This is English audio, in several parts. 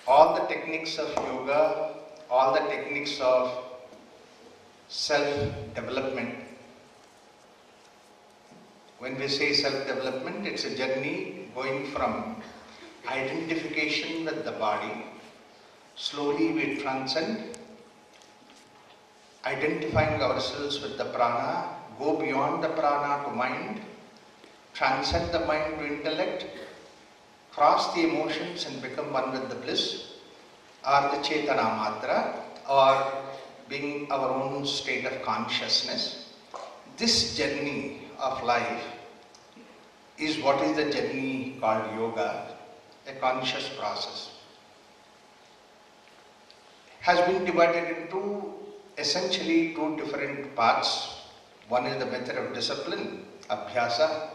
all the techniques of yoga, all the techniques of self-development. When we say self-development, it's a journey going from identification with the body. Slowly we transcend, identifying ourselves with the prana, go beyond the prana to mind, transcend the mind to intellect, cross the emotions and become one with the bliss, or the Chetana Matra, or being our own state of consciousness. This journey of life is what is the journey called yoga, a conscious process. Has been divided into essentially two different parts. One is the method of discipline, abhyasa,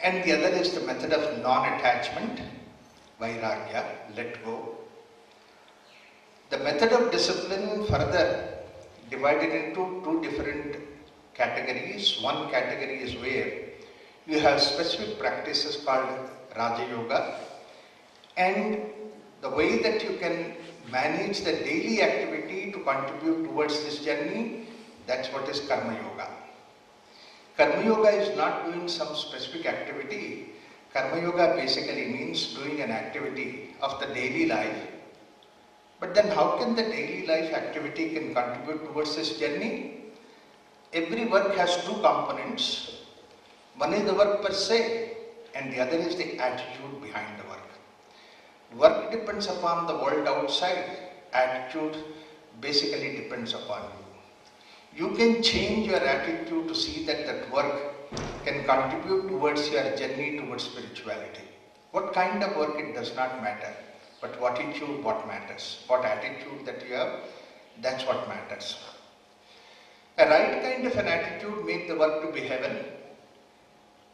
and the other is the method of non-attachment, vairagya, let go. The method of discipline further divided into two different categories. One category is where you have specific practices called Raja Yoga, and the way that you can manage the daily activity to contribute towards this journey, that's what is Karma Yoga. Karma Yoga is not doing some specific activity. Karma Yoga basically means doing an activity of the daily life. But then how can the daily life activity can contribute towards this journey? Every work has two components. One is the work per se, and the other is the attitude behind the work. Work depends upon the world outside. Attitude basically depends upon you. You can change your attitude to see that that work can contribute towards your journey towards spirituality. What kind of work, it does not matter. But what attitude, what matters. What attitude that you have, that's what matters. A right kind of an attitude makes the work to be heaven.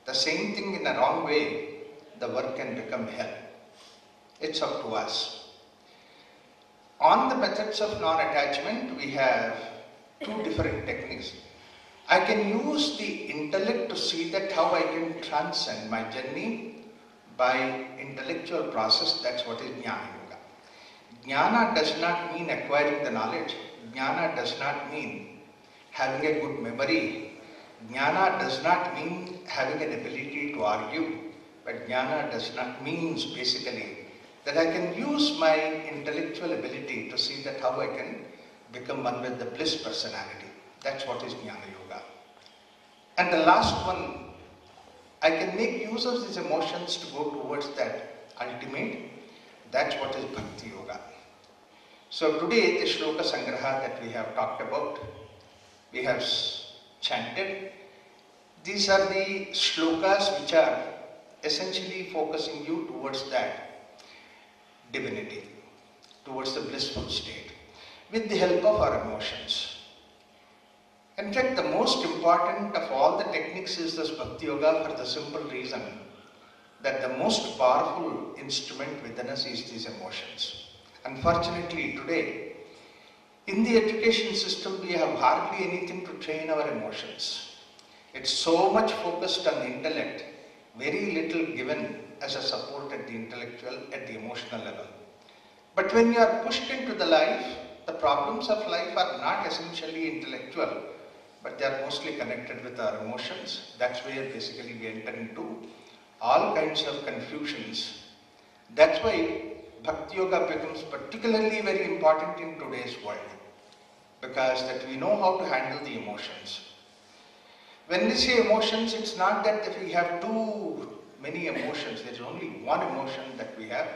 The same thing in a wrong way, the work can become hell. It's up to us. On the methods of non-attachment, we have two different techniques. I can use the intellect to see that how I can transcend my journey by intellectual process. That's what is Jnana Yoga. Jnana does not mean acquiring the knowledge. Jnana does not mean having a good memory. Jnana does not mean having an ability to argue. But Jnana does not means basically that I can use my intellectual ability to see that how I can become one with the bliss personality. That's what is Jnana Yoga. And the last one, I can make use of these emotions to go towards that ultimate. That's what is Bhakti Yoga. So today, the Shloka Sangraha that we have talked about, we have chanted. These are the shlokas which are essentially focusing you towards that divinity, towards the blissful state, with the help of our emotions. In fact, the most important of all the techniques is this Bhakti Yoga, for the simple reason that the most powerful instrument within us is these emotions. Unfortunately, today, in the education system, we have hardly anything to train our emotions. It's so much focused on the intellect, very little given as a support at the intellectual, at the emotional level. But when you are pushed into the life, the problems of life are not essentially intellectual, but they are mostly connected with our emotions. That's where basically we enter into all kinds of confusions. That's why Bhakti Yoga becomes particularly very important in today's world, because that we know how to handle the emotions. When we say emotions, it's not that we have too many emotions. There's only one emotion that we have.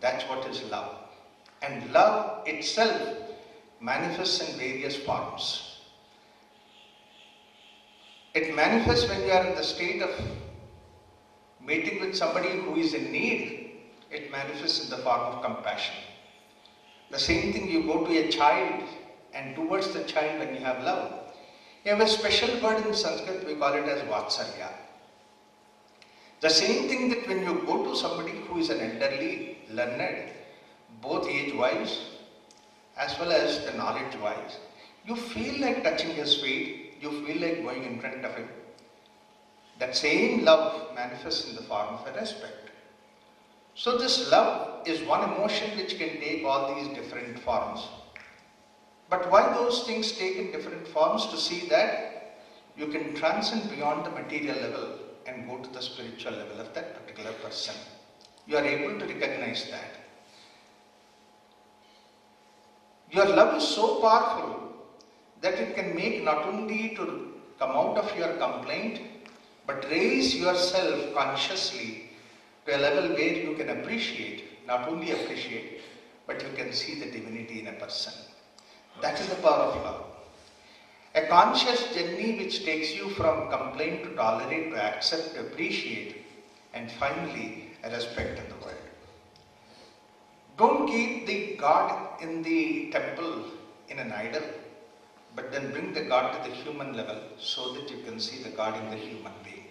That's what is love. And love itself manifests in various forms. It manifests when you are in the state of meeting with somebody who is in need. It manifests in the form of compassion. The same thing, you go to a child, and towards the child when you have love, you have a special word in Sanskrit, we call it as Vatsalya. The same thing that when you go to somebody who is an elderly, learned, both age-wise as well as the knowledge-wise, you feel like touching his feet, you feel like going in front of him. That same love manifests in the form of a respect. So this love is one emotion which can take all these different forms. But why those things take in different forms? To see that you can transcend beyond the material level and go to the spiritual level of that particular person. You are able to recognize that. Your love is so powerful that it can make not only to come out of your complaint, but raise yourself consciously to a level where you can appreciate, not only appreciate, but you can see the divinity in a person. That is the power of love. A conscious journey which takes you from complaint to tolerate, to accept, to appreciate, and finally a respect in the world. Don't keep the God in the temple in an idol, but then bring the God to the human level so that you can see the God in the human being.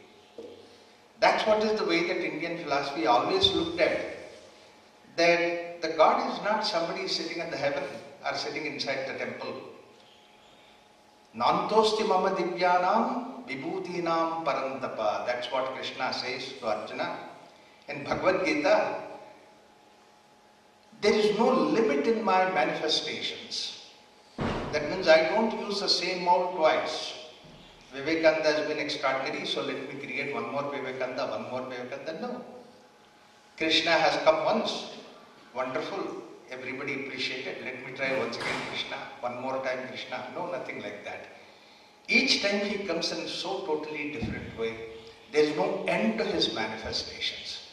That's what is the way that Indian philosophy always looked at. That the God is not somebody sitting in the heaven or sitting inside the temple. Nantosti mama divyanam vibhutinam parantapa. That's what Krishna says to Arjuna. In Bhagavad Gita, there is no limit in my manifestations. That means I don't use the same mouth twice. Vivekananda has been extraordinary, so let me create one more Vivekananda, one more Vivekananda. No. Krishna has come once. Wonderful. Everybody appreciated. Let me try once again Krishna. One more time Krishna. No, nothing like that. Each time he comes in so totally different way. There is no end to his manifestations.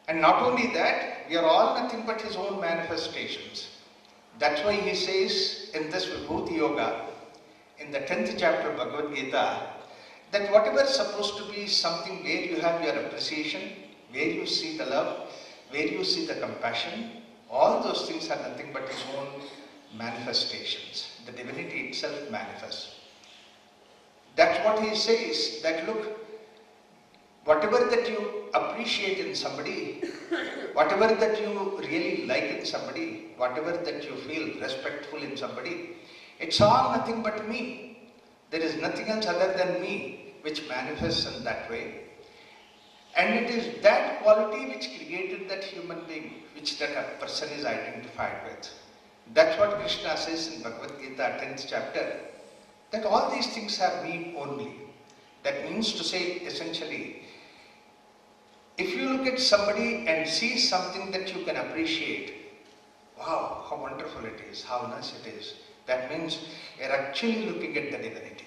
And not only that, we are all nothing but his own manifestations. That's why he says in this Vibhuti Yoga, in the 10th chapter of Bhagavad Gita, that whatever is supposed to be something where you have your appreciation, where you see the love, where you see the compassion, all those things are nothing but his own manifestations. The divinity itself manifests. That's what he says, that look, whatever that you appreciate in somebody, whatever that you really like in somebody, whatever that you feel respectful in somebody, it's all nothing but me. There is nothing else other than me which manifests in that way. And it is that quality which created that human being, which that person is identified with. That's what Krishna says in Bhagavad Gita, 10th chapter, that all these things are me only. That means to say, essentially, if you look at somebody and see something that you can appreciate, wow, how wonderful it is, how nice it is. That means you're actually looking at the divinity.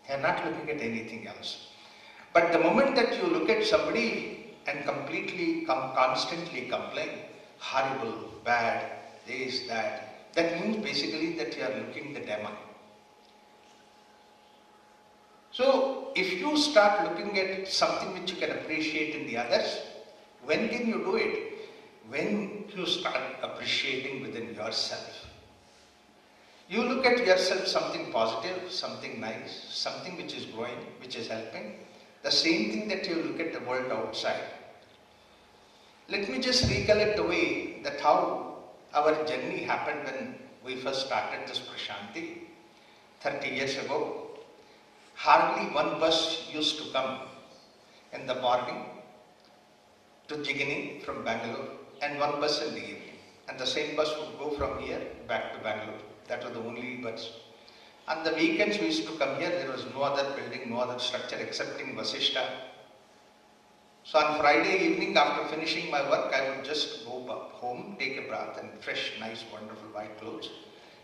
You're not looking at anything else. But the moment that you look at somebody and constantly complain, horrible, bad, this, that means basically that you are looking the demon. So, if you start looking at something which you can appreciate in the others, when can you do it? When you start appreciating within yourself. You look at yourself something positive, something nice, something which is growing, which is helping. The same thing that you look at the world outside. Let me just recollect the way that how our journey happened when we first started this Prashanti 30 years ago. Hardly one bus used to come in the morning to Jigini from Bangalore and one bus in the evening. And the same bus would go from here back to Bangalore. That was the only bus. On the weekends we used to come here, there was no other building, no other structure excepting Vasishta. So on Friday evening after finishing my work, I would just go home, take a bath and fresh, nice, wonderful white clothes,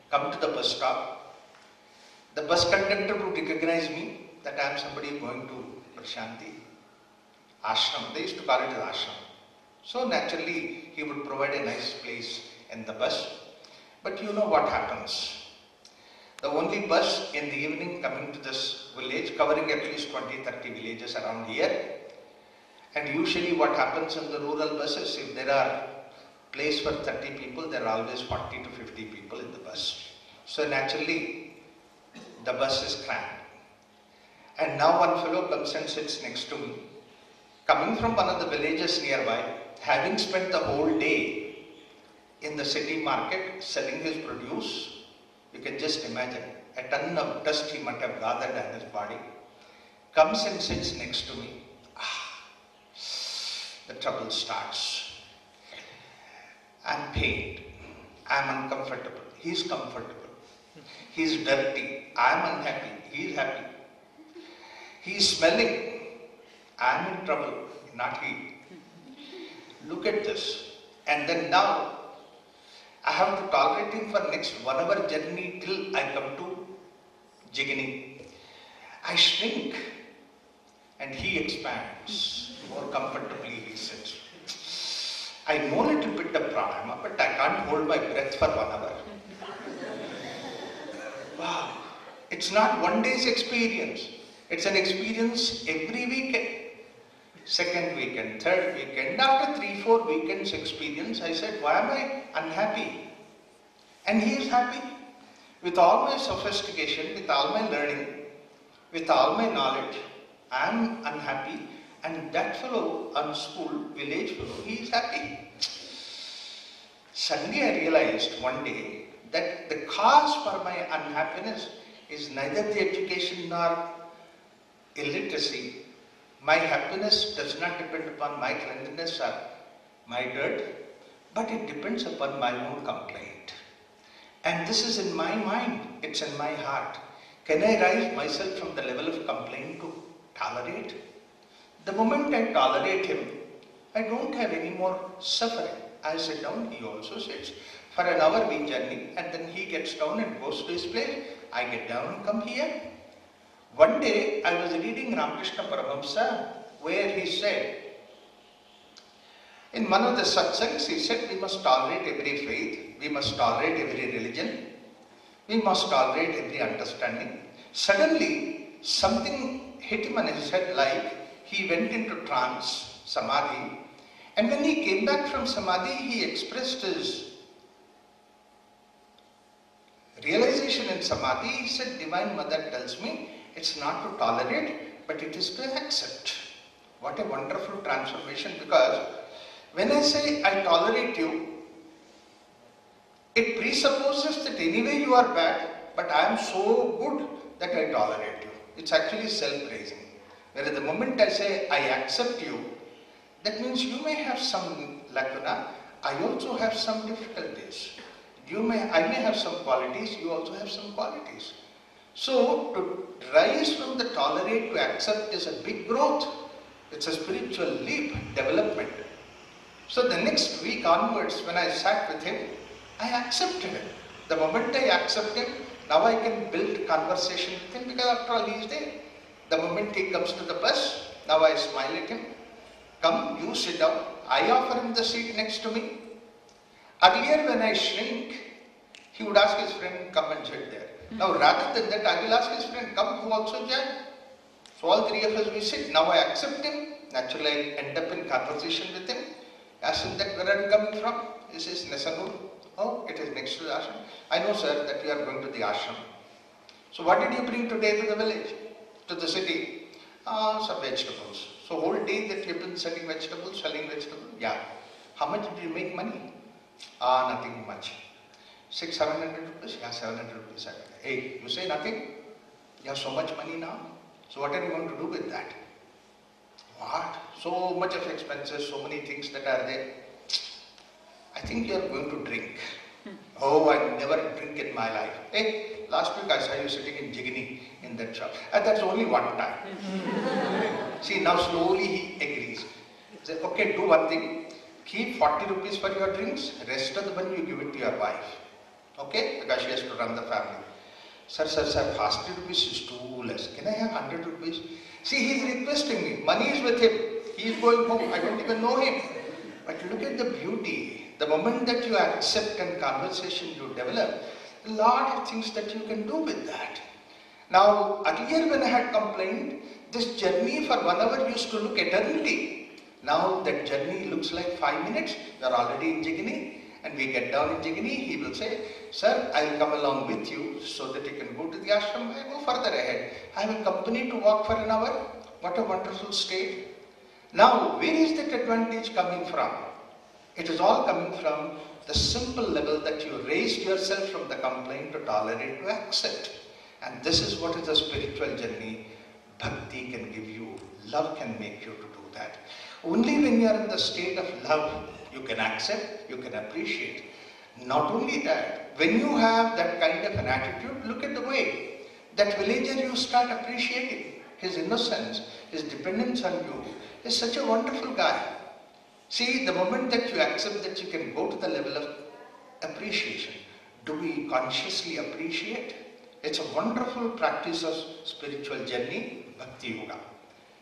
come to the bus stop. The bus conductor would recognize me that I am somebody going to Prashanti Ashram. They used to call it an ashram. So naturally, he would provide a nice place in the bus. But you know what happens. The only bus in the evening coming to this village, covering at least 20-30 villages around here. And usually what happens in the rural buses, if there are place for 30 people, there are always 40 to 50 people in the bus. So naturally, the bus is crammed. And now one fellow comes and sits next to me, coming from one of the villages nearby, having spent the whole day in the city market selling his produce. You can just imagine, a ton of dust he might have gathered on his body, comes and sits next to me. The trouble starts. I'm pained. I'm uncomfortable. He's comfortable. He's dirty. I'm unhappy. He's happy. He's smelling. I'm in trouble, not he. Look at this. And then now, I have to tolerate him for next 1 hour journey till I come to Jigini. I shrink and he expands. More comfortably he sits. I know a little bit of pranayama, but I can't hold my breath for 1 hour. Wow. It's not one day's experience. It's an experience every weekend. Second weekend, third weekend. After 3-4 weekends experience, I said, why am I unhappy? And he is happy. With all my sophistication, with all my learning, with all my knowledge, I am unhappy. And that fellow, unschooled village fellow, he is happy. Suddenly I realized one day that the cause for my unhappiness is neither the education nor illiteracy. My happiness does not depend upon my cleanliness or my dirt, but it depends upon my own complaint. And this is in my mind, it's in my heart. Can I rise myself from the level of complaint to tolerate? The moment I tolerate him, I don't have any more suffering. I sit down, he also sits. For an hour we journey, and then he gets down and goes to his place. I get down and come here. One day I was reading Ramakrishna Paramahamsa, where he said, in one of the satsangs, he said, we must tolerate every faith, we must tolerate every religion, we must tolerate every understanding. Suddenly, something hit him on his head, like he went into trance, samadhi, and when he came back from samadhi, he expressed his realization in samadhi. He said, Divine Mother tells me, it's not to tolerate, but it is to accept. What a wonderful transformation, because when I say I tolerate you, it presupposes that anyway you are bad, but I am so good that I tolerate you. It's actually self-praising. Whereas the moment I say I accept you, that means you may have some lacuna, I also have some difficulties. I may have some qualities, you also have some qualities. So, to rise from the tolerate to accept is a big growth. It's a spiritual leap, development. So the next week onwards, when I sat with him, I accepted him. The moment I accept him, now I can build conversation with him, because after all he is there. The moment he comes to the bus, now I smile at him. Come, you sit down. I offer him the seat next to me. Earlier when I shrink, he would ask his friend, come and sit there. Now rather than that, I will ask his friend, come, who also join. So all three of us we sit. Now I accept him. Naturally I end up in conversation with him. Ask him that, where are you coming from? He says, Nesanur. Oh, it is next to the ashram. I know, sir, that you are going to the ashram. So what did you bring today to the village, to the city? Some vegetables. So whole day that you have been selling vegetables, yeah. How much did you make money? Nothing much. 600-700 rupees? Yeah, 700 rupees. Hey, you say nothing? You have so much money now. So what are you going to do with that? What? So much of expenses, so many things that are there. I think you are going to drink. Oh, I never drink in my life. Hey, last week I saw you sitting in Jigini in that shop. And that's only one time. See, now slowly he agrees. He says, okay, do one thing. Keep 40 rupees for your drinks. Rest of the money you give it to your wife. Okay? Because she has to run the family. Sir, 40 rupees is too less. Can I have 100 rupees? See, he is requesting me. Money is with him. He is going home. I don't even know him. But look at the beauty. The moment that you accept and conversation you develop, a lot of things that you can do with that. Now, earlier when I had complained, this journey for 1 hour used to look eternity. Now that journey looks like 5 minutes. We are already in Jigini. And we get down in Jigini, he will say, sir, I will come along with you so that you can go to the ashram. I go further ahead. I have a company to walk for an hour. What a wonderful state. Now, where is that advantage coming from? It is all coming from the simple level that you raised yourself from the complaint to tolerate to accept. And this is what is a spiritual journey. Bhakti can give you, love can make you to do that. Only when you are in the state of love, You can accept, you can appreciate. Not only that, when you have that kind of an attitude, look at the way that villager you start appreciating. His innocence, his dependence on you is such a wonderful guy. See, the moment that you accept that you can go to the level of appreciation, do we consciously appreciate? It's a wonderful practice of spiritual journey, Bhakti Yoga.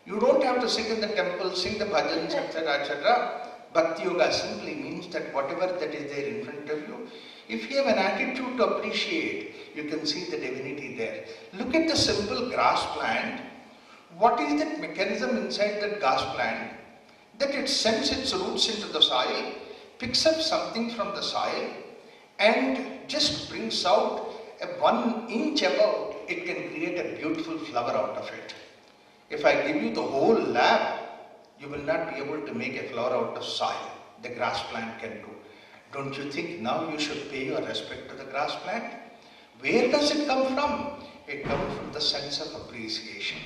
You don't have to sit in the temple, sing the bhajans, etc., etc. Bhakti Yoga simply means that whatever that is there in front of you, if you have an attitude to appreciate, you can see the divinity there. Look at the simple grass plant. What is that mechanism inside that grass plant? That it sends its roots into the soil, picks up something from the soil, and just brings out a 1 inch above, it can create a beautiful flower out of it. If I give you the whole lab, you will not be able to make a flower out of soil. The grass plant can do. Don't you think now you should pay your respect to the grass plant? Where does it come from? It comes from the sense of appreciation.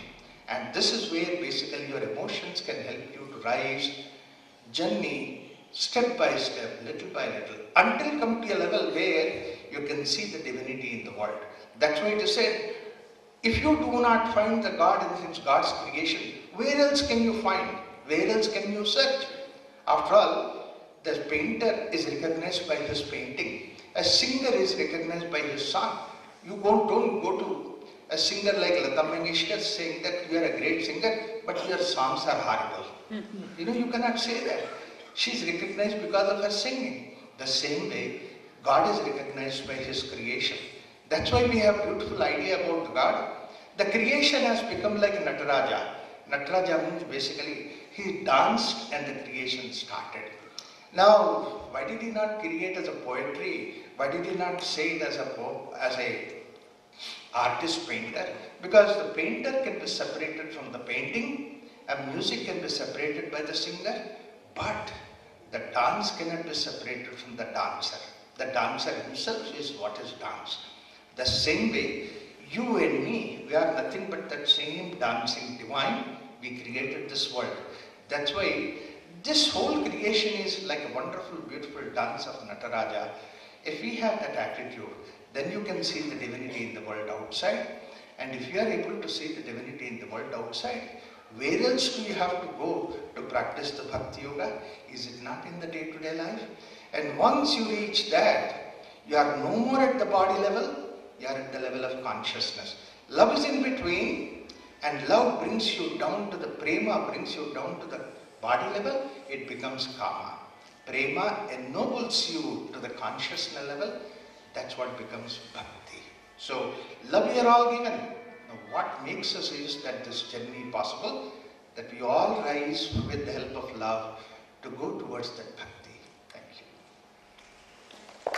And this is where basically your emotions can help you to rise, journey, step by step, little by little, until come to a level where you can see the divinity in the world. That's why it is said, if you do not find the God in God's creation, where else can you find? Where else can you search? After all, the painter is recognized by his painting. A singer is recognized by his song. You don't go to a singer like Lata Mangeshkar saying that you are a great singer, but your songs are horrible. You cannot say that. She is recognized because of her singing. The same way, God is recognized by His creation. That's why we have beautiful idea about God. The creation has become like Nataraja. Nataraja means basically he danced and the creation started. Now, why did he not create as a poetry? Why did he not say it as a artist painter? Because the painter can be separated from the painting, and music can be separated by the singer, but the dance cannot be separated from the dancer. The dancer himself is what is dance. The same way, you and me, we are nothing but that same dancing divine. We created this world. That's why this whole creation is like a wonderful, beautiful dance of Nataraja. If we have that attitude, then you can see the divinity in the world outside. And if you are able to see the divinity in the world outside, where else do you have to go to practice the Bhakti Yoga? Is it not in the day-to-day life? And once you reach that, you are no more at the body level, you are at the level of consciousness. Love is in between, and love brings you down to the prema, brings you down to the body level, it becomes kama. Prema ennobles you to the consciousness level, that's what becomes bhakti. So, love we are all given. Now, what makes us is that this journey possible, that we all rise with the help of love to go towards that bhakti. Thank you.